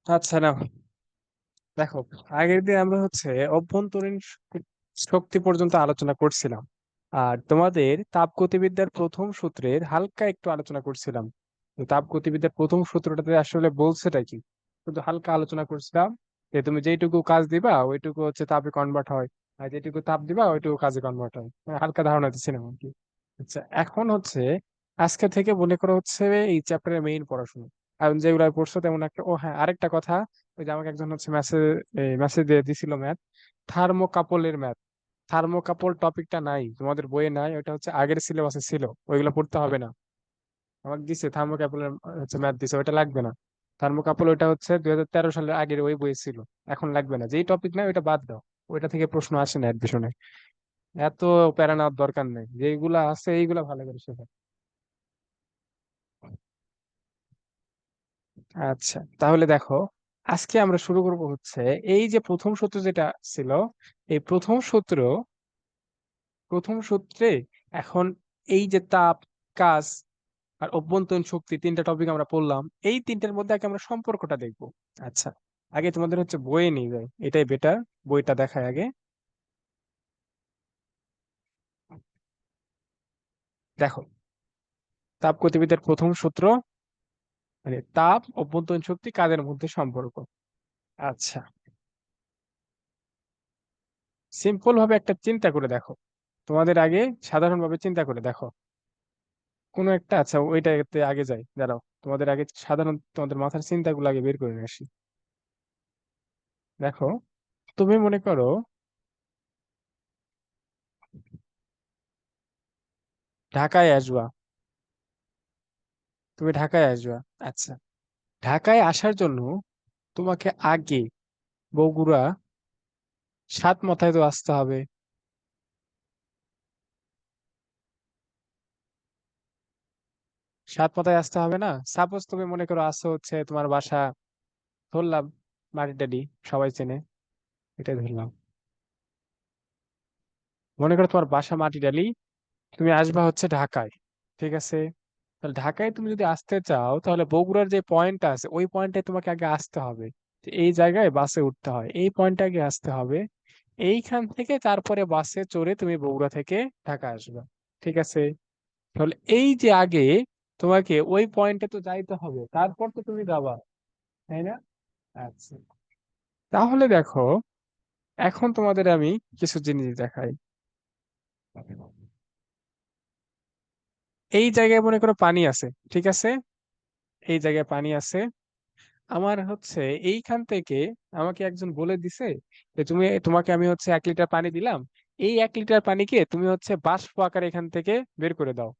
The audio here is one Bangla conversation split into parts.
আচ্ছা না, দেখো, আগের দিন আমরা অভ্যন্তরীণ শক্তি পর্যন্ত আলোচনা করছিলাম। আর তোমাদের তাপগতিবিদ্যার প্রথম সূত্রের হালকা একটু আলোচনা করছিলাম। তো তাপগতিবিদ্যার প্রথম সূত্রটাতে আসলে বলছেটা কি, শুধু হালকা আলোচনা করছিলাম যে তুমি যেইটুকু কাজ দিবা ওইটুকু তাপে কনভার্ট হয়, আর যেটুকু তাপ দিবা ওইটুকু কাজে কনভার্ট হয়। হালকা ধারণা দিচ্ছিলাম আর কি। আচ্ছা, এখন আজকে থেকে মনে করো এই চ্যাপ্টারের মেইন পড়াশোনা। এখন যেগুলো পড়ছো তেমন একটা, ও হ্যাঁ আরেকটা কথা, ওই যে আমাকে একজন মেসেজ দিয়ে দিছিল ম্যাথ, থার্মোকাপলের ম্যাথ। থার্মোকাপল টপিকটা নাই তোমাদের বইয়ে, নাই, ওটা আগের সিলেবাসে ছিল, ওইগুলো পড়তে হবে না। আমাকে দিছে থার্মোকাপলের ম্যাথ দিছে, ওইটা লাগবে না। থার্মোকাপল ওইটা 2013 সালের আগের ওই বইয়ে ছিল, এখন লাগবে না। যেই টপিক নাই ওইটা বাদ দাও, ওইটা থেকে প্রশ্ন আসে না অ্যাডমিশনে। এত প্যারা নেওয়ার দরকার নেই, যেইগুলা আছে এইগুলা ভালো করে শেখা। আচ্ছা, তাহলে দেখো, আজকে আমরা শুরু করব এই যে প্রথম সূত্র যেটা ছিল, এই প্রথম সূত্রে এখন এই যে তাপ, কাজ আর অভ্যন্তরীণ শক্তি, তিনটা টপিক আমরা পড়লাম। এই তিনটার মধ্যে আগে আমরা সম্পর্কটা দেখব। আচ্ছা, আগে তোমাদের বইয়ে নিয়ে যাই, এটাই বেটার। বইটা দেখায় আগে। দেখো, তাপগতিবিদ্যার প্রথম সূত্র, মানে তাপ, অভ্যন্তরীণ শক্তি, কাজের মধ্যে সম্পর্ক। আচ্ছা, সিম্পল ভাবে একটা চিন্তা করে দেখো, তোমাদের আগে সাধারণভাবে চিন্তা করে দেখো কোনো একটা, আচ্ছা ওইটাতে আগে যাই, দাঁড়াও, তোমাদের আগে সাধারণ তোমাদের মাথার চিন্তাগুলো আগে বের করে নিয়ে আসি। দেখো, তুমি মনে করো ঢাকায় আসবা, তুমি ঢাকায় আসবা। আচ্ছা, ঢাকায় আসার জন্য তোমাকে আগে বগুড়া, সাত মাথায় তো আসতে হবে। সাত মাথায় আসতে হবে না? সাপোজ তুমি মনে করো আসো তোমার বাসা, ধরলাম মাটিডালি, সবাই চেনে, এটাই ধরলাম। মনে করো তোমার বাসা মাটিডালি, তুমি আসবা ঢাকায়, ঠিক আছে? তাহলে ঢাকায় তুমি যদি আসতে চাও, তাহলে বগুড়ার যে পয়েন্টটা আছে ওই পয়েন্টে তোমাকে আগে আসতে হবে। তো এই জায়গায় বাসে উঠতে হয়, এই পয়েন্টে আগে আসতে হবে। এইখান থেকে তারপরে বাসে চড়ে তুমি বগুড়া থেকে ঢাকা আসবে, ঠিক আছে? তাহলে এই যে আগে তোমাকে ওই পয়েন্টে তো যাইতে হবে, তারপর তো তুমি যাবা, তাই না? আচ্ছা, তাহলে দেখো, এখন তোমাদের আমি কিছু জিনিস দেখাই। এই জায়গায় মনে করো পানি আছে, ঠিক আছে? এই জায়গায় পানি আছে। আমার এইখান থেকে আমাকে একজন বলে দিছে যে তোমাকে আমি 1 লিটার পানি দিলাম, এই 1 লিটার পানিকে তুমি বাষ্প আকারে এখান থেকে বের করে দাও।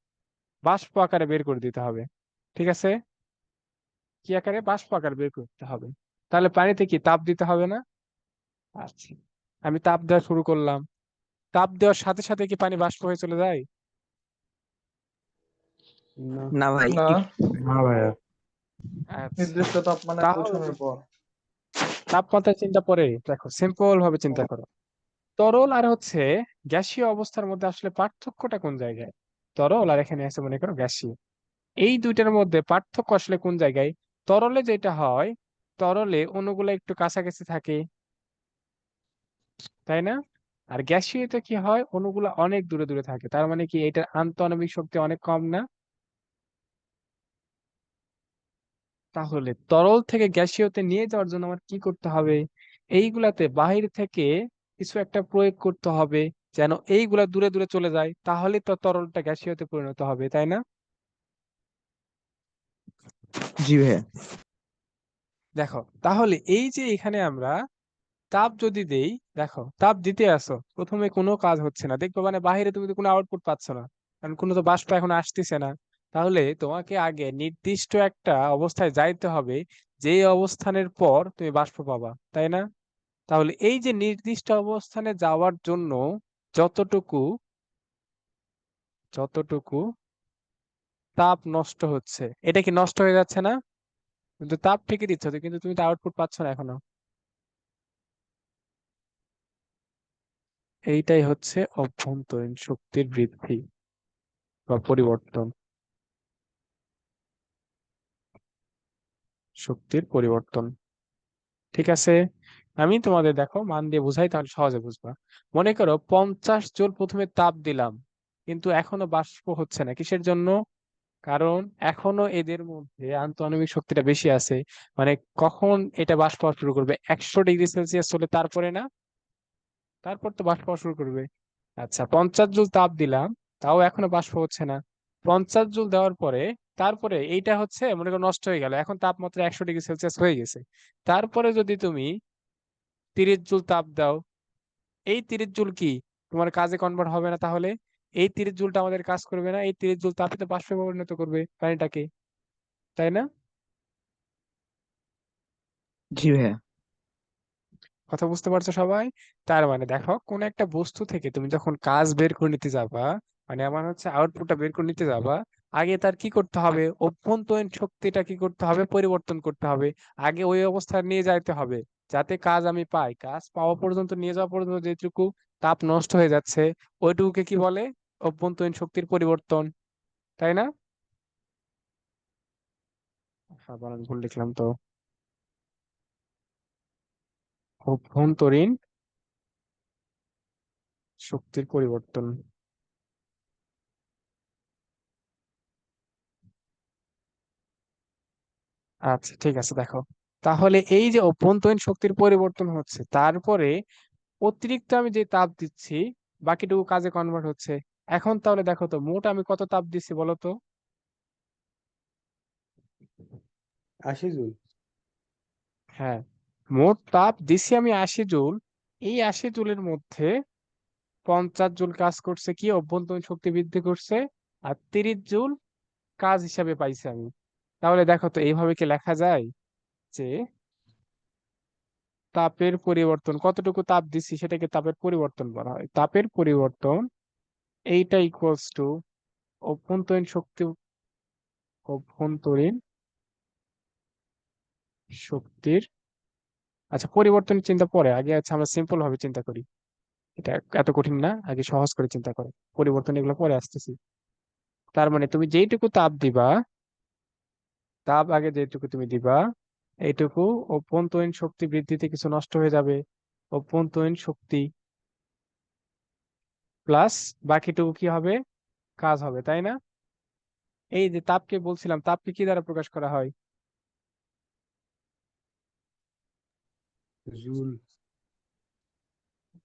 বাষ্প আকারে বের করে দিতে হবে, ঠিক আছে? কি আকারে? বাষ্প আকারে বের করতে হবে। তাহলে পানিতে কি তাপ দিতে হবে না? আচ্ছা, আমি তাপ দেওয়া শুরু করলাম। তাপ দেওয়ার সাথে সাথে কি পানি বাষ্প হয়ে চলে যায়? না। না ভাই, না, না ভাইয়া। আচ্ছা, নির্দিষ্ট তাপমাত্রা তাহলে পৌঁছানোর পর। তাপমাত্রার চিন্তা পরে দেখো, সিম্পল ভাবে চিন্তা করো। তরল আর গ্যাসীয় অবস্থার মধ্যে আসলে পার্থক্যটা কোন জায়গায়? তরল আর এখানে আছে মনে করো গ্যাসীয়, এই দুইটার মধ্যে পার্থক্য আসলে কোন জায়গায়? তরলে যেটা হয়, তরলে অণুগুলো একটু কাছাকাছি থাকে, তাই না? আর গ্যাসীয়তে কি হয়, অণুগুলো অনেক দূরে দূরে থাকে, তার মানে কি এটার আন্তঃআণবিক শক্তি অনেক কম না? তাহলে তরল থেকে গ্যাসীয়তে নিয়ে যাওয়ার জন্য আমার কি করতে হবে? এইগুলাতে বাহির থেকে কিছু একটা প্রয়োগ করতে হবে, যেন এইগুলা দূরে দূরে চলে যায়, তাহলে তো তরলটা গ্যাসীয়তে পরিণত হবে, তাই না? জি ভাইয়া। দেখো, তাহলে এই যে এখানে আমরা তাপ যদি দেই, দেখো তাপ দিতে আসো, প্রথমে কোনো কাজ হচ্ছে না, দেখবে মানে বাইরে তুমি তো কোনো আউটপুট পাচ্ছ না, কারণ কোনো তো বাষ্প এখন আসতেছে না। তাহলে তোমাকে আগে নির্দিষ্ট একটা অবস্থায় যাইতে হবে, যেই অবস্থানের পর তুমি বাষ্প পাবা, তাই না? তাহলে এই যে নির্দিষ্ট অবস্থানে যাওয়ার জন্য যতটুকু যতটুকু তাপ নষ্ট হচ্ছে, এটা কি নষ্ট হয়ে যাচ্ছে না? কিন্তু তাপ ঠিকই দিচ্ছ তো, কিন্তু তুমি তো আউটপুট পাচ্ছ না এখনো। এইটাই অভ্যন্তরীণ শক্তির বৃদ্ধি বা পরিবর্তন, শক্তির পরিবর্তন। ঠিক আছে, আমি তোমাদের দেখো মান দিয়ে বুঝাই তাহলে সহজে বুঝবা। মনে করো 50 জুল প্রথমে তাপ দিলাম, কিন্তু এখনো বাষ্প হচ্ছে না, কিসের জন্য? কারণ এখনো এদের মধ্যে আন্তঃআণবিক শক্তিটা বেশি আছে। মানে কখন এটা বাষ্প হওয়া শুরু করবে? 100 ডিগ্রি সেলসিয়াস হলে তারপরে না, তারপর তো বাষ্প হওয়া শুরু করবে। আচ্ছা, 50 জুল তাপ দিলাম, তাও এখনো বাষ্প হচ্ছে না। 50 জুল দেওয়ার পরে তারপরে এইটা হচ্ছে মনে করো নষ্ট হয়ে গেল, এখন তাপমাত্রা 100 ডিগ্রি সেলসিয়াস হয়ে গেছে। তারপরে যদি তুমি 30 জুল তাপ দাও, এই 30 জুল কি তোমার কাজে কনভার্ট হবে না তাহলে? এই 30 জুলটা আমাদের কাজ করবে না, এই 30 জুল তাপে তো বাষ্পে পরিণত করবে পানিটাকে, তাই না? জি ভাইয়া। কথা বুঝতে পারছো সবাই? তার মানে দেখো, কোন একটা বস্তু থেকে তুমি যখন কাজ বের করে নিতে যাবা, মানে আমার হচ্ছে আউটপুটটা বের করে নিতে যাবা, আগে তার কি করতে হবে? অভ্যন্তরীণ শক্তিটা কি করতে হবে? পরিবর্তন করতে হবে। আগে ওই অবস্থায় নিয়ে যাইতে হবে যাতে কাজ আমি পাই। কাজ পাওয়া পর্যন্ত, নিয়ে যাওয়া পর্যন্ত যেটুকু তাপ নষ্ট হয়ে যাচ্ছে, ওইটুকুকে কি বলে? অভ্যন্তরীণ শক্তির পরিবর্তন, তাই না? আবার আমি ভুল লিখলাম তো। অভ্যন্তরীণ শক্তির পরিবর্তন। আচ্ছা ঠিক আছে, দেখো তাহলে এই যে অভ্যন্তরীণ শক্তির পরিবর্তন হচ্ছে, তারপরে অতিরিক্ত আমি যে তাপ দিচ্ছি, বাকিটুকু কাজে কনভার্ট হচ্ছে। এখন তাহলে দেখো তো, মোট আমি কত তাপ দিচ্ছি বলো তো? 80 জুল। হ্যাঁ, মোট তাপ দিছি আমি 80 জুল। এই 80 জুলের মধ্যে 50 জুল কাজ করছে কি? অভ্যন্তরীণ শক্তি বৃদ্ধি করছে। আর 30 জুল কাজ হিসাবে পাইছি আমি। তাহলে দেখো তো, এইভাবে কি লেখা যায় যে তাপের পরিবর্তন, কতটুকু তাপ দিচ্ছি সেটাকে তাপের পরিবর্তন বলা হয়। তাপের পরিবর্তন এইটা ইকুয়ালস টু অভ্যন্তরীণ শক্তি, অভ্যন্তরীণ শক্তির, আচ্ছা পরিবর্তন চিন্তা পরে, আগে আচ্ছা আমরা সিম্পল ভাবে চিন্তা করি। এটা এত কঠিন না, আগে সহজ করে চিন্তা করো। পরিবর্তন এগুলো পরে আসতেছি। তার মানে তুমি যেইটুকু তাপ দিবা, তাপ আগে যেটুকু তুমি দিবা, এইটুকু অভ্যন্তরীণ শক্তি বৃদ্ধিতে কিছু নষ্ট হয়ে যাবে। অভ্যন্তরীণ শক্তি প্লাস বাকিটুকু কি হবে? কাজ হবে, তাই না? এই যে তাপকে বলছিলাম, তাপকে কি দ্বারা প্রকাশ করা হয়? জুল।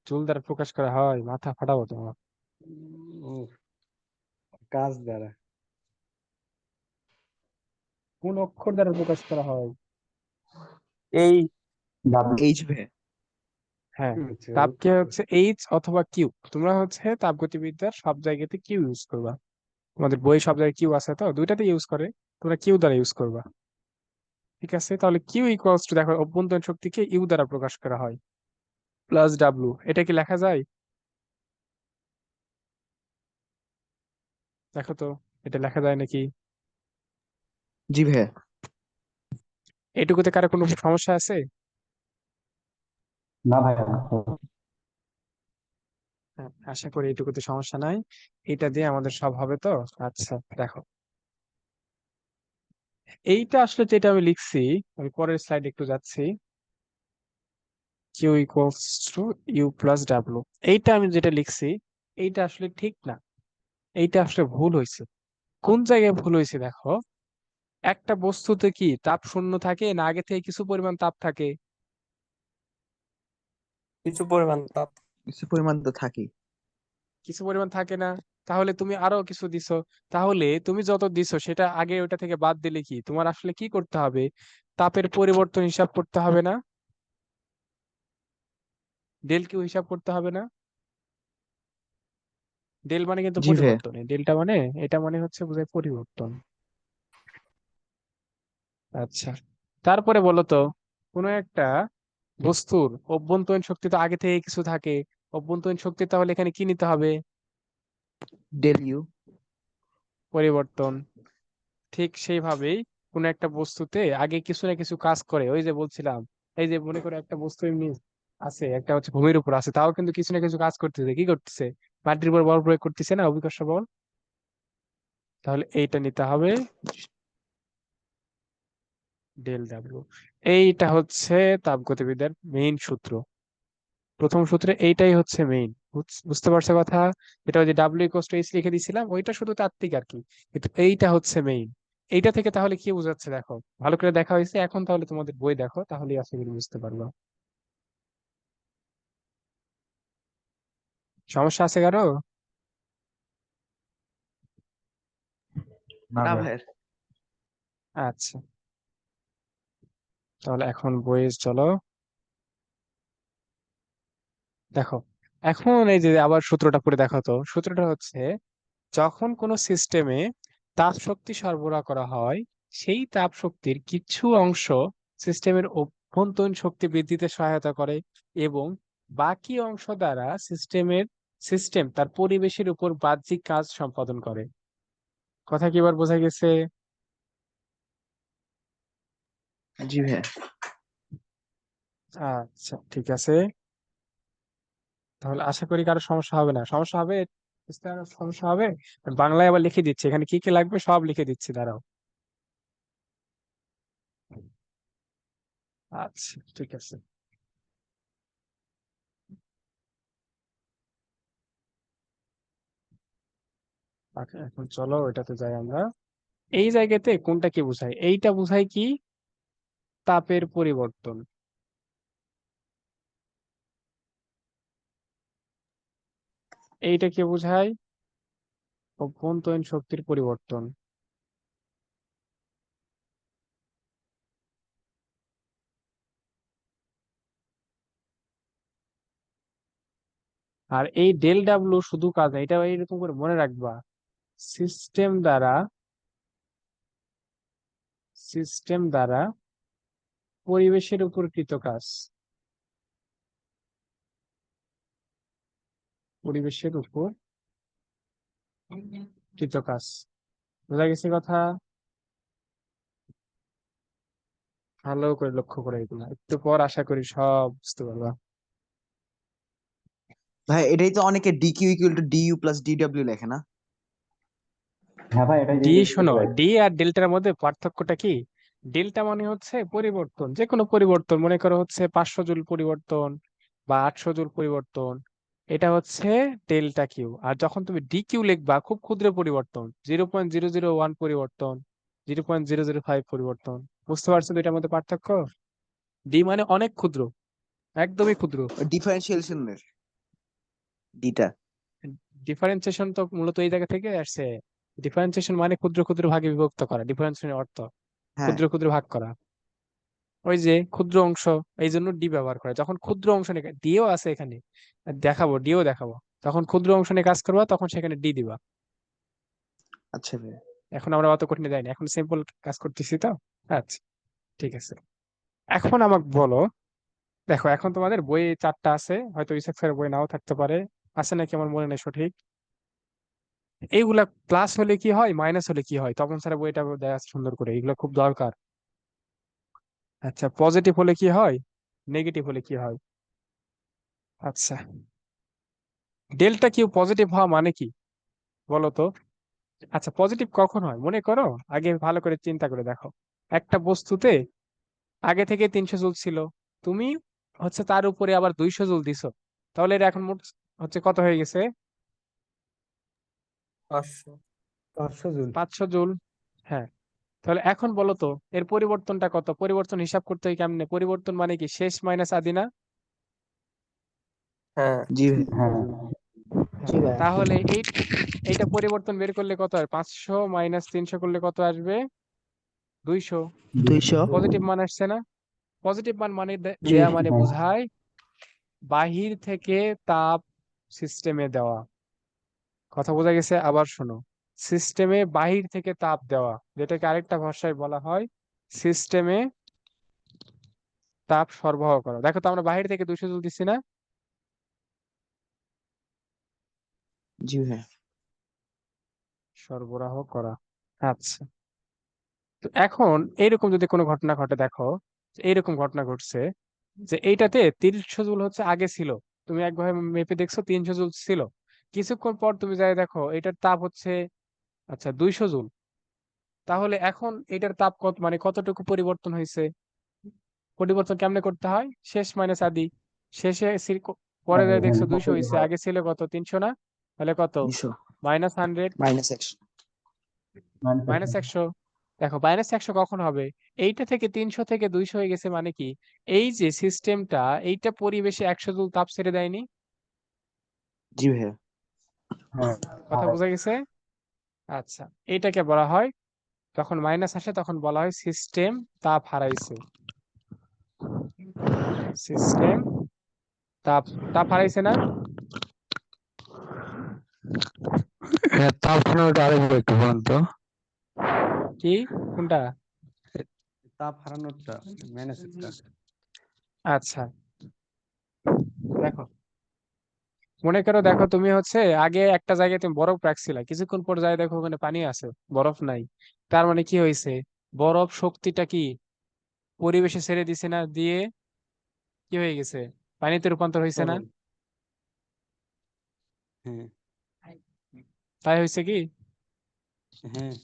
জুল দ্বারা প্রকাশ করা হয়? মাথা ফাটাবো তোমার। ও, কাজ দ্বারা। কোন অক্ষর দ্বারা প্রকাশ করা হয়? এই ডাব্লিউ। এইচ ভাইয়া। হ্যাঁ, আচ্ছা, তাপকে ওকে। হচ্ছে এইচ অথবা কিউ। তোমরা হচ্ছে তাপগতিবিদ্যার সব জায়গাতে কিউ ইউজ করবা। তোমাদের বই সব জায়গায় কিউ আছে, তো দুইটাতে ইউজ করে, তোমরা কিউ দ্বারা ইউজ করবা। ঠিক আছে, তাহলে কিউ ইকুয়ালস টু, দেখো অভ্যন্তরীণ শক্তিকে ইউ দ্বারা প্রকাশ করা হয়, প্লাস ডাব্লু। এটা কি লেখা যায়? দেখো তো, এটা লেখা যায় নাকি? জি ভাইয়া। এটুকুতে কারো কোনো সমস্যা আছে? না ভাইয়া। হ্যাঁ, আশা করি এটুকুতে সমস্যা নাই। এটা দিয়ে আমাদের সব হবে তো। আচ্ছা দেখো, এইটা আসলে যেটা আমি লিখছি, আমি পরের স্লাইড একটু যাচ্ছি। Q equals to U plus W, এইটা আমি যেটা লিখছি, এইটা আসলে ঠিক না। এইটা আসলে ভুল হয়েছে। কোন জায়গায় ভুল হয়েছে দেখো, একটা বস্তুতে কি তাপ শূন্য থাকে না আগে থেকে কিছু পরিমাণ তাপ থাকে? কিছু পরিমাণ তাপ। কিছু পরিমাণ তো থাকি। কিছু পরিমাণ থাকে না? তাহলে তুমি আরো কিছু দিছো। তাহলে তুমি যত দিছো সেটা আগে ওটা থেকে বাদ দিলে কি তোমার আসলে কি করতে হবে? তাপের পরিবর্তন হিসাব করতে হবে না? ডেল কিউ হিসাব করতে হবে না? ডেল মানে কিন্তু জি ভাইয়া। পরিবর্তন, এই ডেলটা মানে, এটা মানে হচ্ছে বোঝায় পরিবর্তন। আচ্ছা, তারপরে বলো তো, কোনো একটা বস্তুর অভ্যন্তরীণ শক্তি তো আগে থেকে কিছু থাকে। অভ্যন্তরীণ শক্তি তাহলে এখানে কি নিতে হবে? Del U. পরিবর্তন। ঠিক সেইভাবেই কোন একটা বস্তুতে আগে কিছু না কিছু কাজ করে, ওই যে বলছিলাম, এই যে মনে করো একটা বস্তু এমনি আছে, একটা হচ্ছে ভূমির উপর আছে, তাও কিন্তু কিছু না কিছু কাজ করতেছে। কি করতেছে? মাটির উপর বল প্রয়োগ করতেছে না, অভিকর্ষ বল। তাহলে এইটা নিতে হবে, ডেল ডাব্লিউ। এইটা হচ্ছে তাপগতিবিদ্যার মেইন সূত্র। প্রথম সূত্রে এইটাই হচ্ছে মেইন। বুঝতে পারছো কথা? এটা ওই যে ডাব্লিউ ইকুয়ালস টু এইচ লিখে দিয়েছিলাম, ওইটা শুধু তাত্ত্বিক আর কি, কিন্তু এইটা হচ্ছে মেইন। এইটা থেকে তাহলে কি বোঝাচ্ছে দেখো, ভালো করে দেখা হয়েছে, এখন তাহলে তোমাদের বই দেখো, তাহলেই আশা করি বুঝতে পারবে। সমস্যা আছে কারো? না না ভাই। ভাইয়া। আচ্ছা, তাহলে এখন বইয়ে চলো। দেখো, এখন এই যে আবার সূত্রটা পড়ে দেখো তো। সূত্রটা হচ্ছে, যখন কোনো সিস্টেমে তাপ শক্তি সরবরাহ করা হয়, সেই তাপ শক্তির কিছু অংশ সিস্টেমের অভ্যন্তরীণ শক্তি বৃদ্ধিতে সহায়তা করে, এবং বাকি অংশ দ্বারা সিস্টেম তার পরিবেশের উপর বাহ্যিক কাজ সম্পাদন করে। কথা কি এবার বোঝা গেছে? জি ভাইয়া। আচ্ছা, ঠিক আছে। তাহলে আশা করি কারো সমস্যা হবে না। সমস্যা হবে? বুঝতে কারো সমস্যা হবে? বাংলায় আবার লিখে দিচ্ছি, এখানে কি কি লাগবে সব লিখে দিচ্ছি, দাঁড়াও। আচ্ছা, ঠিক আছে। আচ্ছা, এখন চলো এটাতে যাই আমরা। এই জায়গাতে কোনটা কি বোঝায়? এইটা বোঝায় কি? তাপের পরিবর্তন। এইটা কি বোঝায়? অভ্যন্তরীণ শক্তির পরিবর্তন। আর এই ডেল ডাব্লিউ শুধু কাজ না, এটা এইরকম করে মনে রাখবা। সিস্টেম দ্বারা সিস্টেম দ্বারা পরিবেশের উপর কৃত কাজ। পরিবেশের উপর কৃত কাজ। বোঝা গেছে কথা? ভালো করে লক্ষ্য করে, এগুলো একটু পর আশা করি সব বুঝতে পারবা। ভাই এটাই তো অনেকে DQ equal to DU plus DW লেখে না? হ্যাঁ ভাই, এটাই ডি, দেখে শোনো, ভাই। ডি আর ডেল্টার মধ্যে পার্থক্যটা কি? ডেল্টা মানে হচ্ছে পরিবর্তন, যে কোনো পরিবর্তন, মনে করো হচ্ছে 500 জুল পরিবর্তন বা 800 জুল পরিবর্তন, এটা হচ্ছে ডেল্টা কিউ। আর যখন তুমি ডি কিউ লিখবা, খুব ক্ষুদ্র পরিবর্তন, 0.001 পরিবর্তন, 0.005 পরিবর্তন। বুঝতে পারছো দুইটার মধ্যে পার্থক্য? ডি মানে অনেক ক্ষুদ্র, একদমই ক্ষুদ্র। ডিফারেন্সিয়েশনের ডিটা। ডিফারেন্সিয়েশন তো মূলত এই জায়গা থেকে আসছে। ডিফারেন্সিয়েশন মানে ক্ষুদ্র ক্ষুদ্র ভাগে বিভক্ত করা, ডিফারেন্সিয়েশনের অর্থ হ্যাঁ। ক্ষুদ্র ক্ষুদ্র ভাগ করা। ওই যে ক্ষুদ্র অংশ, এই জন্য ডি ব্যবহার করে। যখন ক্ষুদ্র অংশ নিয়ে, ডিও আছে এখানে, দেখাবো, ডিও দেখাবো। তখন ক্ষুদ্র অংশ নিয়ে কাজ করবা, তখন সেখানে ডি দিবা। আচ্ছা ভাইয়া। এখন আমরা অত কঠিন যাইনি, এখন সিম্পল কাজ করতেছি তো। আচ্ছা, ঠিক আছে। এখন আমাকে বলো, দেখো এখন তোমাদের বই 4টা আছে, হয়তো ইসাক স্যারের বই নাও থাকতে পারে। আছে নাকি আমার মনে নেই সঠিক। এইগুলা প্লাস হলে কি হয়, মাইনাস হলে কি হয়, তপন স্যারের বইটা দেয়া আছে সুন্দর করে, এগুলো খুব দরকার। আচ্ছা, পজিটিভ হলে কি হয়, নেগেটিভ হলে কি হয়। আচ্ছা, ডেল্টা কিউ পজিটিভ হওয়া মানে কি বলো তো? আচ্ছা, পজিটিভ কখন হয় মনে করো, আগে ভালো করে চিন্তা করে দেখো। একটা বস্তুতে আগে থেকে 300 জুল ছিল, তুমি হচ্ছে তার উপরে আবার 200 জুল দিছো, তাহলে এটা এখন মোট হচ্ছে কত হয়ে গেছে? 500 500 জুল। 500 জুল। হ্যাঁ, তাহলে এখন বলো তো এর পরিবর্তনটা কত? পরিবর্তন হিসাব করতে হয় কেমনে? পরিবর্তন মানে কি, শেষ মাইনাস আদি না? হ্যাঁ, জি ভাই। হ্যাঁ, জি ভাইয়া। তাহলে এইটা পরিবর্তন বের করলে কত হয়? 500 মাইনাস 300 করলে কত আসবে? 200। 200। পজিটিভ মান আসছে না? পজিটিভ মান মানে জি। দেয়া মানে বোঝায় বাহির থেকে তাপ সিস্টেমে দেওয়া। কথা বোঝা গেছে? আবার শোনো, সিস্টেমে বাহির থেকে তাপ দেওয়া, যেটাকে আরেকটা ভাষায় বলা হয় সিস্টেমে তাপ সরবরাহ করা। দেখো তো আমরা বাহির থেকে 200 জুল দিচ্ছি না? জি ভাইয়া। সরবরাহ করা। আচ্ছা, তো এখন এইরকম যদি কোনো ঘটনা ঘটে, দেখো এইরকম ঘটনা ঘটছে যে এইটাতে 300 জুল হচ্ছে আগে ছিল, তুমি একভাবে মেপে দেখছো 300 জুল ছিল, কিছুক্ষণ পর তুমি যাই দেখো এটার তাপ হচ্ছে আচ্ছা 200 জুল। তাহলে এখন এটার তাপ কত, মানে কতটুকু পরিবর্তন হয়েছে? পরিবর্তন কেমনে করতে হয়? শেষ মাইনাস আদি। শেষে পরে যায় দেখছো 200 হয়েছে, আগে ছিল কত, 300 না? তাহলে কত? 200 -100, -100 -100। দেখো -100 কখন হবে? এইটা থেকে 300 থেকে 200 হয়ে গেছে, মানে কি এই যে সিস্টেমটা এইটা পরিবেশে 100 জুল তাপ ছেড়ে দেয়নি? জি ভাইয়া। হ্যাঁ কথা বোঝা গেছে? আচ্ছা, এটাকে বলা হয়, যখন মাইনাস আসে তখন বলা হয় সিস্টেম তাপ হারাইছে। সিস্টেম তাপ তাপ হারাইছে না? হ্যাঁ, তাপ হারানোটা আরেকবার একটু বলেন তো। কি, কোনটা? তাপ হারানোরটা ম্যানেজারটা। আচ্ছা, দেখো, মনে করো, দেখো তুমি হচ্ছে আগে একটা জায়গায় তুমি বরফ রাখছিলা, কিছুক্ষণ পর যায় দেখো ওখানে পানি আছে, বরফ নাই। তার মানে কি হয়েছে? বরফ শক্তিটা কি পরিবেশে ছেড়ে দিছে না, দিয়ে কি হয়ে গেছে? পানিতে রূপান্তর হয়েছে না? তরল। হ্যাঁ তাই হয়েছে কি? হ্যাঁ।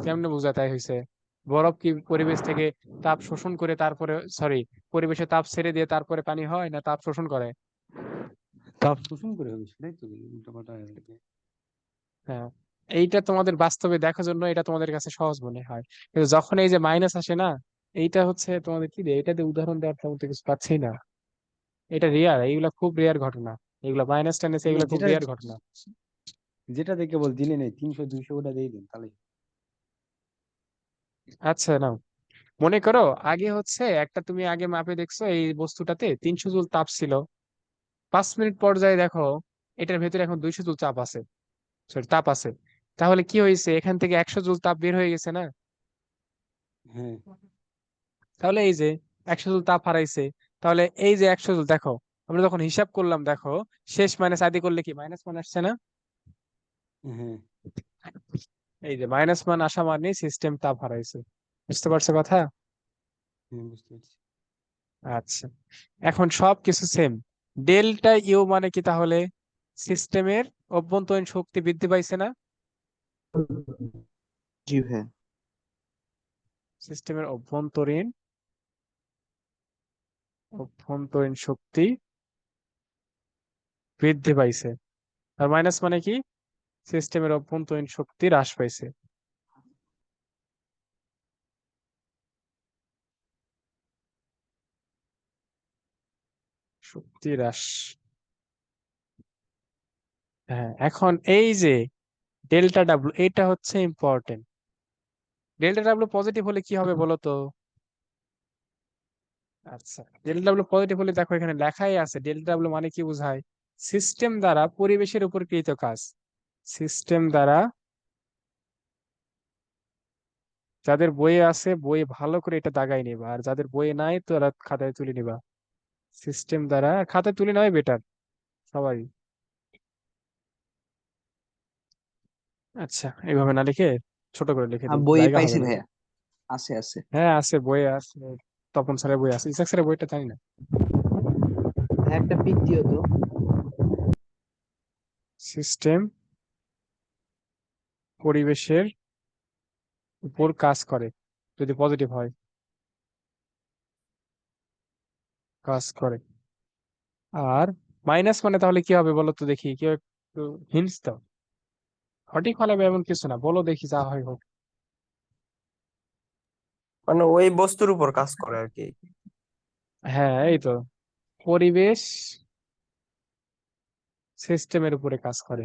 কেমনে বোঝা তাই হয়েছে? বরফ কি পরিবেশ থেকে তাপ শোষণ করে তারপরে, সরি, পরিবেশে তাপ ছেড়ে দিয়ে তারপরে পানি হয়, না তাপ শোষণ করে? তাপ শোষণ করে হবে, সেটাই তো উল্টো পাল্টা হয়ে গেছে। হ্যাঁ, এইটা তোমাদের বাস্তবে দেখার জন্য এটা তোমাদের কাছে সহজ মনে হয়, কিন্তু যখন এই যে মাইনাস আসে না, এইটা হচ্ছে তোমাদের কি দিয়ে এটাতে উদাহরণ দেওয়ার তেমন তো কিছু পাচ্ছি না। এটা রেয়ার, এইগুলা খুব রেয়ার ঘটনা। এগুলা মাইনাস টেন না, এগুলা খুব যেটা রেয়ার ঘটনা। যেটা দেখে বল দিনে নেই 300 200 ওটা দিয়ে দিন তাহলে। আচ্ছা, নাও, মনে করো আগে হচ্ছে একটা, তুমি আগে মাপে দেখছো এই বস্তুটাতে 300 জুল তাপ ছিল, 5 মিনিট পর্যায়ে দেখো এটার ভেতরে এখন 200 জুল চাপ আছে, সরি তাপ আছে। তাহলে কি হয়েছে, এখান থেকে 100 জুল তাপ বের হয়ে গেছে না? হ্যাঁ তাহলে এই যে 100 জুল তাপ হারাইছে। তাহলে এই যে 100 জুল, দেখো আমরা যখন হিসাব করলাম, দেখো শেষ মাইনাস আদি করলে কি -1 আসছে না? হ্যাঁ এই যে -1 আসা মানে সিস্টেম তাপ হারাইছে। বুঝতে পারছো কথা? হ্যাঁ, বুঝতে পারছি। আচ্ছা, এখন সবকিছু সেম। ডেল্টা ইউ মানে কি তাহলে? সিস্টেমের অভ্যন্তরীণ শক্তি বৃদ্ধি পাইছে না? জি ভাইয়া। সিস্টেমের অভ্যন্তরীণ অভ্যন্তরীণ শক্তি বৃদ্ধি পাইছে। আর মাইনাস মানে কি? সিস্টেমের অভ্যন্তরীণ শক্তি হ্রাস পাইছে। শক্তি হ্রাস। হ্যাঁ, এখন এই যে ডেল্টা ডাব্লিউ, এটা হচ্ছে ইম্পর্টেন্ট। ডেল্টা ডাব্লিউ পজিটিভ হলে কি হবে বলো তো? আচ্ছা, ডেল্টা ডাব্লিউ পজিটিভ হলে দেখো এখানে লেখাই আছে, ডেল্টা ডাব্লিউ মানে কি বোঝায়? সিস্টেম দ্বারা পরিবেশের উপর কৃত কাজ। সিস্টেম দ্বারা, যাদের বইয়ে আছে বই ভালো করে এটা দাগাই নিবা, আর যাদের বইয়ে নাই তো তারা খাতায় তুলে নিবা। সিস্টেম দ্বারা, আর খাতায় তুলে নেওয়াই বেটার সবাই। আচ্ছা, এইভাবে না লিখে ছোট করে লিখে দিই, বইয়ে জায়গা হবে পাইছি না। ভাইয়া, আছে আছে। হ্যাঁ আছে, বইয়ে আছে। তপন স্যারের বই আছে, ইসাক স্যারের বইটা জানি না। একটা পিক দিও তো। সিস্টেম পরিবেশের উপর কাজ করে যদি পজিটিভ হয়, কাজ করে। আর মাইনাস মানে তাহলে কি হবে বলো তো দেখি, কেউ একটু হিন্টস দাও। সঠিক হলে এমন কিছু না, বলো দেখি, যা হয় হোক। মানে ওই বস্তুর উপর কাজ করে আর কি। হ্যাঁ, এই তো, পরিবেশ সিস্টেমের উপরে কাজ করে।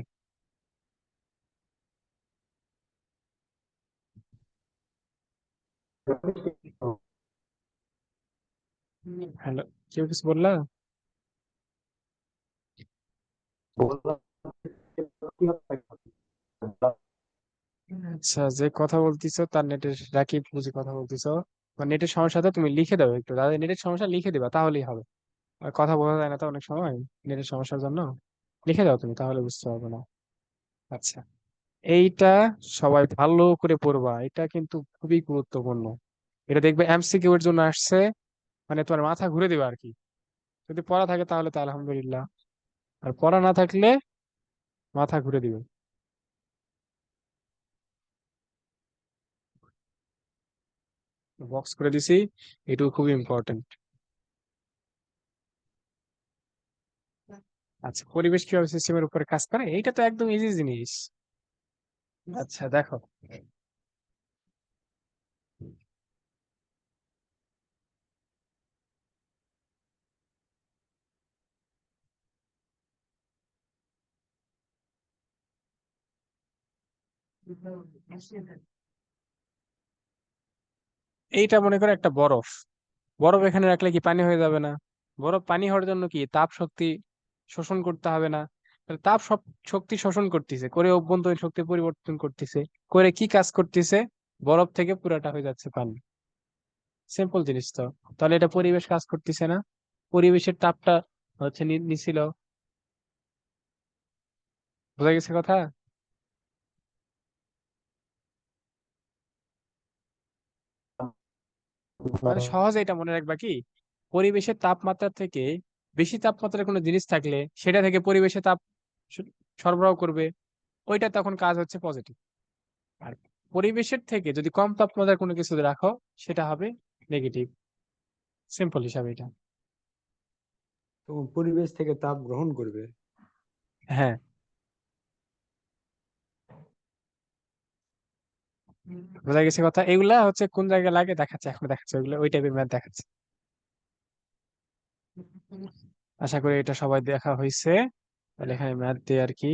হ্যালো, কেউ কিছু বললা? আচ্ছা, যে কথা বলতিছো তার নেটের রাকিব বুঝি কথা বলতিছো, বা নেটের সমস্যাটা তুমি লিখে দাও একটু, তাদের নেটের সমস্যা লিখে দিবা তাহলেই হবে। আর কথা বোঝা যায় না তো অনেক সময় নেটের সমস্যার জন্য, লিখে দাও তুমি তাহলে বুঝতে পারবে না। আচ্ছা, এইটা সবাই ভালো করে পড়বা, এটা কিন্তু খুবই গুরুত্বপূর্ণ। এটা দেখবে এমসিকিউ এর জন্য আসছে, মানে তোমার মাথা ঘুরে দিবে আর কি। যদি পড়া থাকে তাহলে তো আলহামদুলিল্লাহ, আর পড়া না থাকলে মাথা ঘুরে দিবে। বক্স করে দিছি, এটুকু খুব ইম্পর্টেন্ট। আচ্ছা, পরিবেশ কিভাবে সিস্টেমের উপরে কাজ করে, এইটা তো একদম ইজি জিনিস। আচ্ছা দেখো, এইটা মনে করো একটা বরফ। বরফ এখানে রাখলে কি পানি হয়ে যাবে না? বরফ পানি হওয়ার জন্য কি তাপ শক্তি শোষণ করতে হবে না? তাহলে তাপ সব শক্তি শোষণ করতেছে, করে অভ্যন্তরীণ শক্তি পরিবর্তন করতেছে, করে কি কাজ করতেছে? বরফ থেকে পুরাটা হয়ে যাচ্ছে পানি। সিম্পল জিনিস তো। তাহলে এটা পরিবেশ কাজ করতেছে না? পরিবেশের তাপটা হচ্ছে নিছিল। বোঝা গেছে কথা? মানে সহজে এটা মনে রাখবা কি, পরিবেশের তাপমাত্রা থেকে বেশি তাপমাত্রার কোনো জিনিস থাকলে সেটা থেকে পরিবেশে তাপ স- সরবরাহ করবে, ওইটা তখন কাজ হচ্ছে পজিটিভ। আর পরিবেশের থেকে যদি কম তাপমাত্রার কোনো কিছু রাখো, সেটা হবে নেগেটিভ। সিম্পল হিসাবে এটা। তো পরিবেশ থেকে তাপ গ্রহণ করবে। হ্যাঁ, বোঝা গেছে কথা? এগুলা হচ্ছে কোন জায়গায় লাগে দেখাচ্ছে, এখন দেখাচ্ছে ওইগুলো, ওই টাইপের ম্যাথ দেখাচ্ছে। আশা করি এটা সবাই দেখা হয়েছে। তাহলে এখানে ম্যাথ দিয়ে আর কি।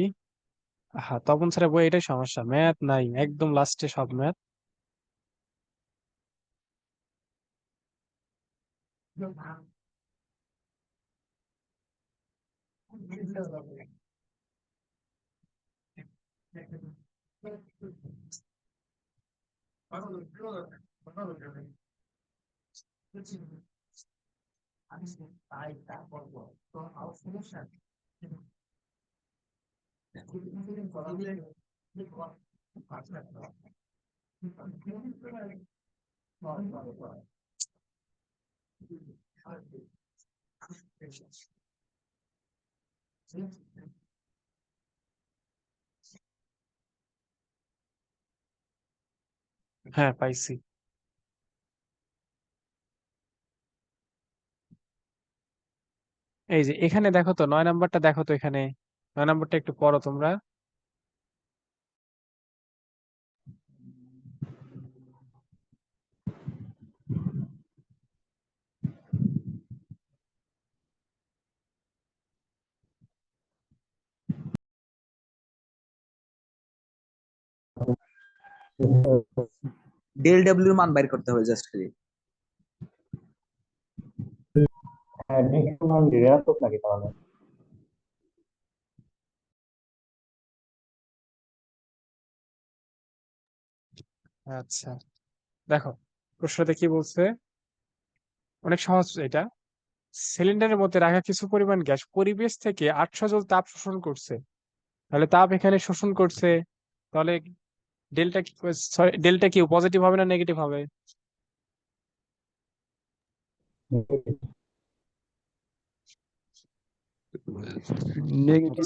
হ্যাঁ, তপন স্যারের বই এটাই সমস্যা, ম্যাথ নাই একদম লাস্টে সব ম্যাথ। হ্যাঁ, পাইছি। এই যে এখানে দেখো তো, 9 নাম্বারটা দেখো তো, এখানে 9 নাম্বারটা একটু পড়ো তোমরা। ডেল ডাব্লিউর মান বাইর করতে হবে জাস্ট খালি। হ্যাঁ, নেগেটিভ মান ঋণাত্মক নাকি তাহলে? আচ্ছা দেখো, প্রশ্নতে কি বলছে, অনেক সহজ এটা। সিলিন্ডারের মধ্যে রাখা কিছু পরিমাণ গ্যাস পরিবেশ থেকে 800 জুল তাপ শোষণ করছে। তাহলে তাপ এখানে শোষণ করছে, তাহলে ডেল্টা কি, সরি ডেল্টা কি পজিটিভ হবে না নেগেটিভ হবে? নেগেটিভ।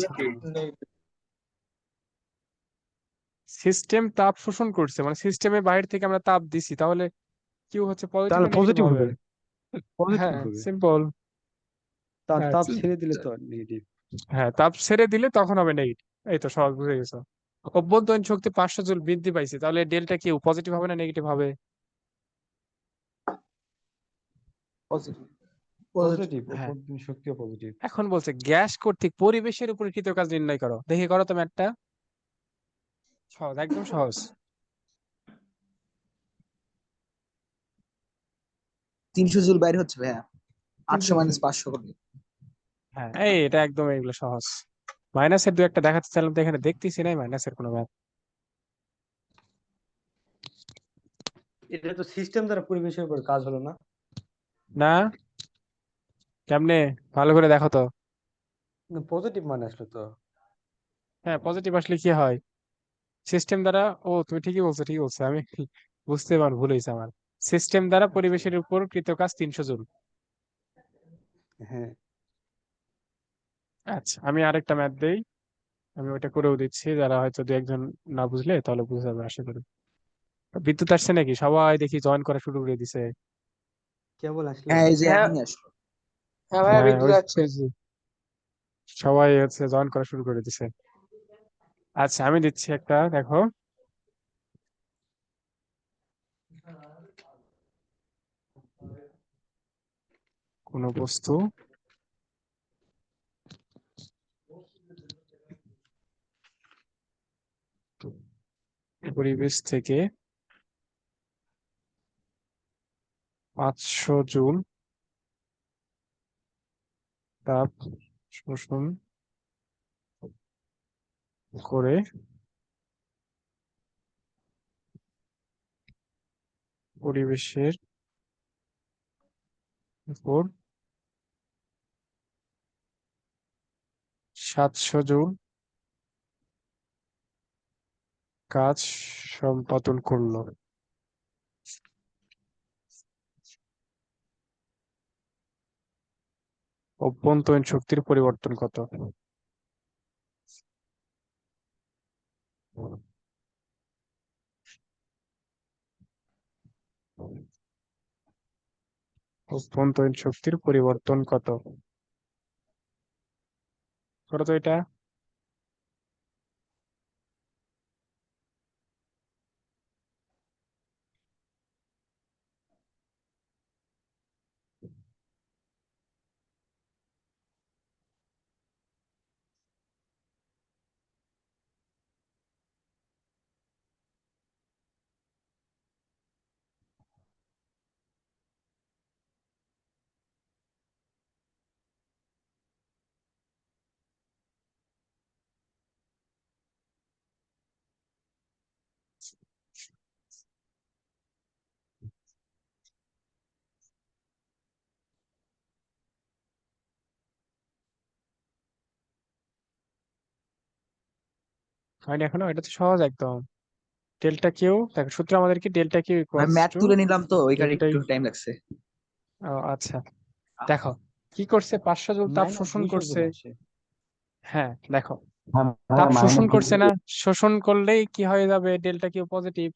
সিস্টেম তাপ শোষণ করছে মানে সিস্টেমের বাইরে থেকে আমরা তাপ দিছি, তাহলে কি হচ্ছে, পজিটিভ তাহলে না নেগেটিভ পজিটিভ হবে? হবে, পজিটিভ হ্যাঁ, হবে। সিম্পল। তার তাপ আচ্ছা, ছেড়ে দিলে তো নেগেটিভ। হ্যাঁ, তাপ ছেড়ে দিলে তখন হবে নেগেটিভ। এই তো সহজ, বুঝে গেছো। অভ্যন্তরীণ শক্তি 500 জুল বৃদ্ধি পাইছে, তাহলে ডেল্টা কি পজিটিভ হবে না নেগেটিভ হবে? পজিটিভ। পজিটিভ, হ্যাঁ। অভ্যন্তরীণ শক্তিও পজিটিভ। এখন বলছে গ্যাস কর্তৃক পরিবেশের উপর কৃত কাজ নির্ণয় করো, দেখি করো তো ম্যাথটা। সহজ, একদম সহজ। 300 জুল বাইর হচ্ছে ভাইয়া, 800 300 মাইনাস জুল। 500 করবে। হ্যাঁ, এই এটা একদম এগুলো সহজ। মাইনাসের দু একটা দেখাতে চাইলাম তো, এখানে দেখতেছি নাই মাইনাসের কোনো ম্যাথ। এটা তো সিস্টেম দ্বারা পরিবেশের উপর কাজ হলো না। না, কেমনে? ভালো করে দেখো তো। পজিটিভ মান আসলো তো। হ্যাঁ, পজিটিভ আসলে কি হয়? সিস্টেম দ্বারা, ও তুমি ঠিকই বলছো, ঠিকই বলছো, আমি বুঝতে পার ভুল হয়েছে আমার। সিস্টেম দ্বারা আচ্ছা। পরিবেশের উপর কৃত কাজ 300 জুল। হ্যাঁ। আচ্ছা, আমি আরেকটা ম্যাথ দেই, আমি ওইটা করেও দিচ্ছি, যারা হয়তো দু একজন না বুঝলে তাহলে বুঝে যাবে আশা করি। বিদ্যুৎ আসছে নাকি? সবাই দেখি জয়েন করা শুরু করে দিছে। কেবল আসলো। হ্যাঁ এই যে হ্যাঁ এখনই আসলো। হ্যাঁ ভাইয়া, হ্যাঁ বিদ্যুৎ ওই আছে। ওই যে সবাই জয়েন করা শুরু করে দিছে। আচ্ছা আমি দিচ্ছি একটা, দেখো। কোন বস্তু পরিবেশ থেকে 500 জুল তাপ শোষণ করে পরিবেশের উপর 700 জুল কাজ সম্পাদন করলো। অভ্যন্তরীণ শক্তির পরিবর্তন কত? অভ্যন্তরীণ শক্তির পরিবর্তন কত? করো তো এটা। হয়নি এখনো? এটা তো সহজ একদম। ডেল্টা কিউ, দেখো সূত্র আমাদের কি, ডেল্টা কিউ ভাই ইকুয়ালস ম্যাথ টু তুলে নিলাম তো ওই কারণে ডেল্টা। একটু টাইম লাগছে। আচ্ছা দেখো কি করছে, 500 জুল তাপ মাইনাস শোষণ 200 করছে। জুল আসে। হ্যাঁ দেখো, হ্যাঁ তাপ ভাইয়া শোষণ মাইনাস করছে না, 200। শোষণ করলেই কি হয়ে যাবে, ডেল্টা কিউ পজিটিভ।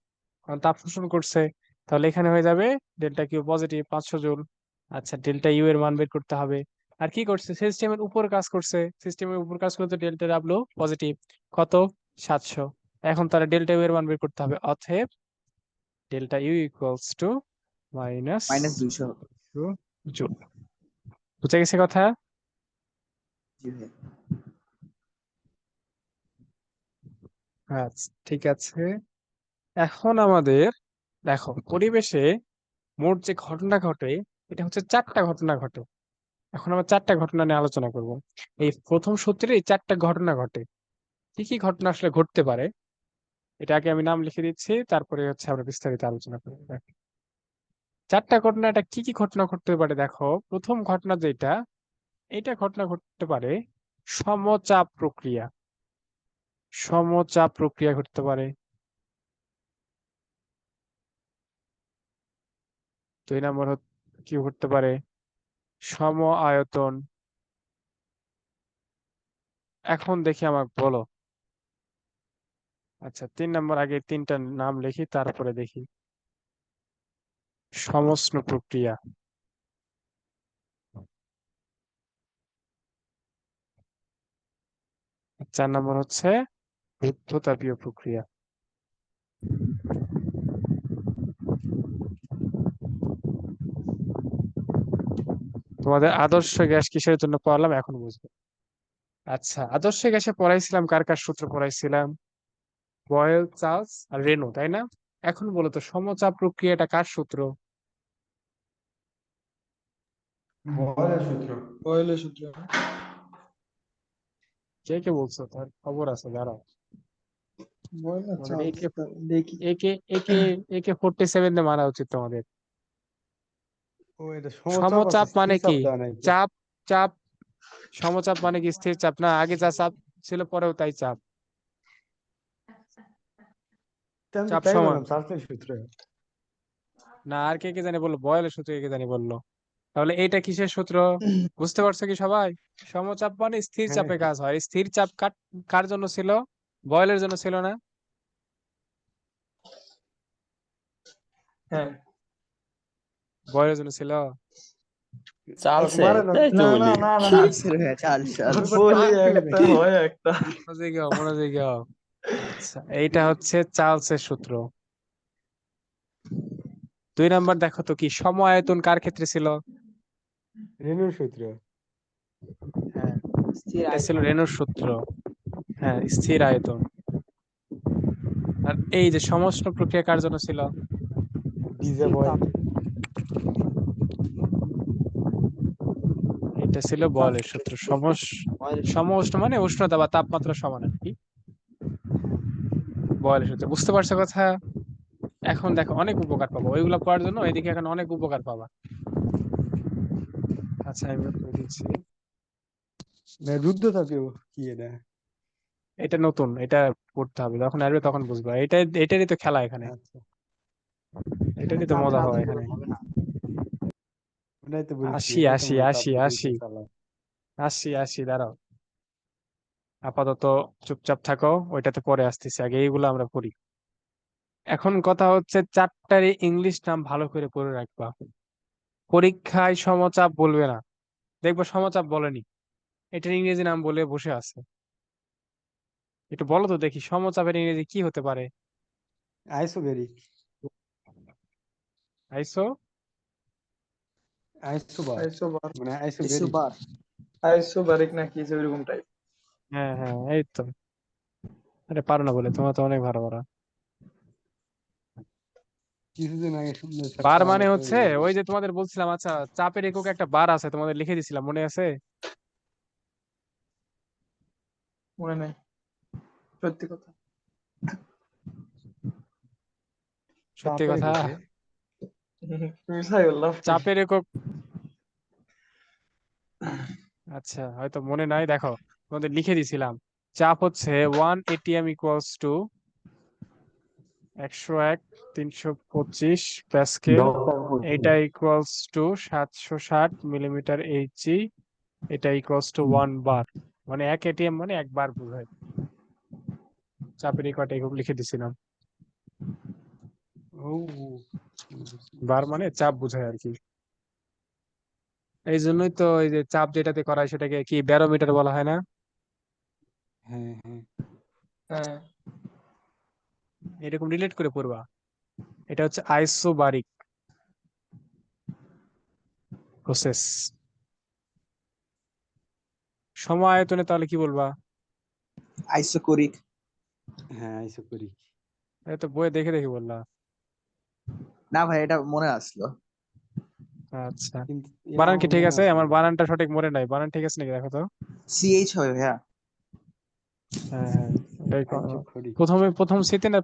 কারণ তাপ শোষণ করছে, তাহলে এখানে হয়ে যাবে ডেল্টা কিউ পজিটিভ 500 জুল। আচ্ছা ডেল্টা ইউ এর মান বের করতে হবে। আর কি করছে, সিস্টেমের উপর কাজ করছে, সিস্টেমের উপর কাজ করতে ডেল্টা ডাব্লিউ পজিটিভ কত, 700। এখন তারা ডেল্টা ইউ এর মান বের করতে হবে, অতএব delta U equals to minus -200। 2 joule. বুঝে গেছে কথা? জি ভাই। আচ্ছা ঠিক আছে। এখন আমাদের দেখো পরিবেশে মোট যে ঘটনা ঘটে, এটা হচ্ছে 4টা ঘটনা ঘটে। এখন আমরা 4টা ঘটনা নিয়ে আলোচনা করব। এই প্রথম সূত্রে এই 4টা ঘটনা ঘটে। কি কি ঘটনা আসলে ঘটতে পারে, এটা আগে আমি নাম লিখে দিচ্ছি, তারপরে আমরা বিস্তারিত আলোচনা করবো। দেখো, 4টা ঘটনা, এটা কি কি ঘটনা ঘটতে পারে দেখো। প্রথম ঘটনা যেটা, এটা ঘটনা ঘটতে পারে সমচাপ প্রক্রিয়া। সমচাপ প্রক্রিয়া ঘটতে পারে। 2 নম্বর কি ঘটতে পারে, সম আয়তন। এখন দেখি আমাকে বলো। আচ্ছা 3 নম্বর, আগে 3টা নাম লিখি তারপরে দেখি। সমশ্ন প্রক্রিয়া। 4 নম্বর হচ্ছে রুদ্ধতাপীয় প্রক্রিয়া। তোমাদের আদর্শ গ্যাস কিসের জন্য পড়ালাম এখন বুঝবে। আচ্ছা আদর্শ গ্যাসে পড়াইছিলাম কার কার সূত্র পড়াইছিলাম, বয়েল, চার্লস আর রেনো, তাই না? এখন বলো তো সমচাপ প্রক্রিয়াটা কার সূত্র? বয়েলের সূত্র। কে কে বলছো, তার খবর আছে দাঁড়াও। বয়েলের তোমাদের চার্লস দেখি। একে একে একে 47 দিয়ে মারা উচিত তোমাদের। ও এটা সমচাপ আছে, সমচাপ মানে স্থির চাপ কি? দেওয়া নাই তো। চাপ, চাপ। সমচাপ মানে কি স্থির চাপ না, আগে যা চাপ ছিল পরেও তাই চাপ। তা আমি তো চাপ তাই সমান বললাম চার্লসের সূত্র। না, আর কে কে জানি বললো, বয়েলের সূত্র কে কে জানি বললো। তাহলে এইটা কিসের সূত্র বুঝতে পারছো কি সবাই? সমচাপ মানে স্থির হ্যাঁ চাপে কাজ হয়। স্থির চাপ কার জন্য ছিল, বয়েলের জন্য ছিল না? হ্যাঁ বয়ের জন্য ছিল। চালছে মারে না। তাই তো না বলি। না না না চার্লস ভাইয়া চার্লস চার্লস বলি একটা হয় একটা। মনোযোগী হও, মনোযোগী হও। আচ্ছা, এইটা হচ্ছে চার্লসের সূত্র। 2 নাম্বার দেখো তো কি সময় আয়তন কার ক্ষেত্রে ছিল? রেনুর সূত্র। হ্যাঁ, এটা ছিল রেনর সূত্র। হ্যাঁ, স্থির আয়তন। আর এই যে সমষ্ণ প্রক্রিয়া কার জন্য ছিল? ডিজে বয়। এটা ছিল বয়লের সূত্র। সমউষ্ণ মানে উষ্ণতা বা তাপমাত্রা সমান আর কি। বয়লের সূত্র, বুঝতে পারছো কথা? এখন দেখো অনেক উপকার পাবো ওইগুলো পড়ার জন্য, এদিকে এখন অনেক উপকার পাবা। আচ্ছা, আমি বলে দিচ্ছি। রুদ্ধতাপীয় কি এটা? এটা নতুন, এটা পড়তে হবে, যখন আসবে তখন বুঝবা। এটারই তো খেলা এখানে, আচ্ছা, এটারই তো মজা হয় এখানে। ওটাই তো বলছি, আসি এটাই তো আসি মনে হয় আসি তাপ আসি বিদ্যুৎ চালায়। আসি দাঁড়াও, আপাতত চুপচাপ থাকো, ওইটাতে পরে আসতেছি, আগে এইগুলো আমরা পড়ি। এখন কথা হচ্ছে 4টারই ইংলিশ নাম ভালো করে পড়ে রাখবা। পরীক্ষায় সমচাপ বলবে না, দেখবো সমচাপ বলেনি, এটার ইংরেজি নাম বলে বসে আছে। একটু বলো তো দেখি সমচাপের ইংরেজি কি হতে পারে? আইসোবেরিক। আইসো আইসোবার, আইসোবার মানে আইসোবেরিক। ইসুবার আইসোবারিক নাকি কিছু এরকম টাইপ। হ্যাঁ হ্যাঁ, এই তো। আরে পারো না বলে, তোমরা তো অনেক ভালো পারো। কিছুদিন আগে সুন্দর বার ছাত্র মানে আমরা হচ্ছে তৈরি হয়েছি। ওই যে তোমাদের বলছিলাম, আচ্ছা চাপের একক একটা বার আছে, তোমাদের লিখে দিছিলাম, মনে আছে? মনে নাই, সত্যি কথা। সত্যি চাপের কথা? এককে তুমি সাই বললাম। চাপের একক, আচ্ছা হয়তো মনে নাই, দেখো তোমাদের লিখে দিছিলাম। চাপ হচ্ছে 1 atm ইকুয়ালস টু 101/325 প্যাসকেল। এটা ইকুয়ালস টু 760 মিলিমিটার এইচজি। এটা ইকুয়ালস টু 1 বার। মানে 1 atm মানে 1 বার বোঝায়। চাপের একক লিখে দিছিলাম। ও বার মানে চাপ বোঝায় আর কি। এই জন্যই তো এই যে চাপ যেটাতে করা হয় সেটাকে কি ব্যারোমিটার বলা হয় না? হ্যাঁ হ্যাঁ, হ্যাঁ এরকম রিলেট করে পড়বা। এটা হচ্ছে আইসোবারিক প্রসেস। সময় আয়তনে তাহলে কি বলবা? আইসোকোরিক হ্যাঁ আইসোকোরিক। এটা তো বইয়ে দেখে দেখে বললা। না ভাই এটা মনে আসলো আচ্ছা, কিন্তু এটা বানান কি আমার ঠিক মনে আছে? আছে আমার না। বানানটা সঠিক মনে নাই, বানান ঠিক আছে নাকি দেখো তো। সিএইচ হবে ভাইয়া হ্যাঁ হ্যাঁ, ওটাই আইসোকোরিক। প্রথম সিতে না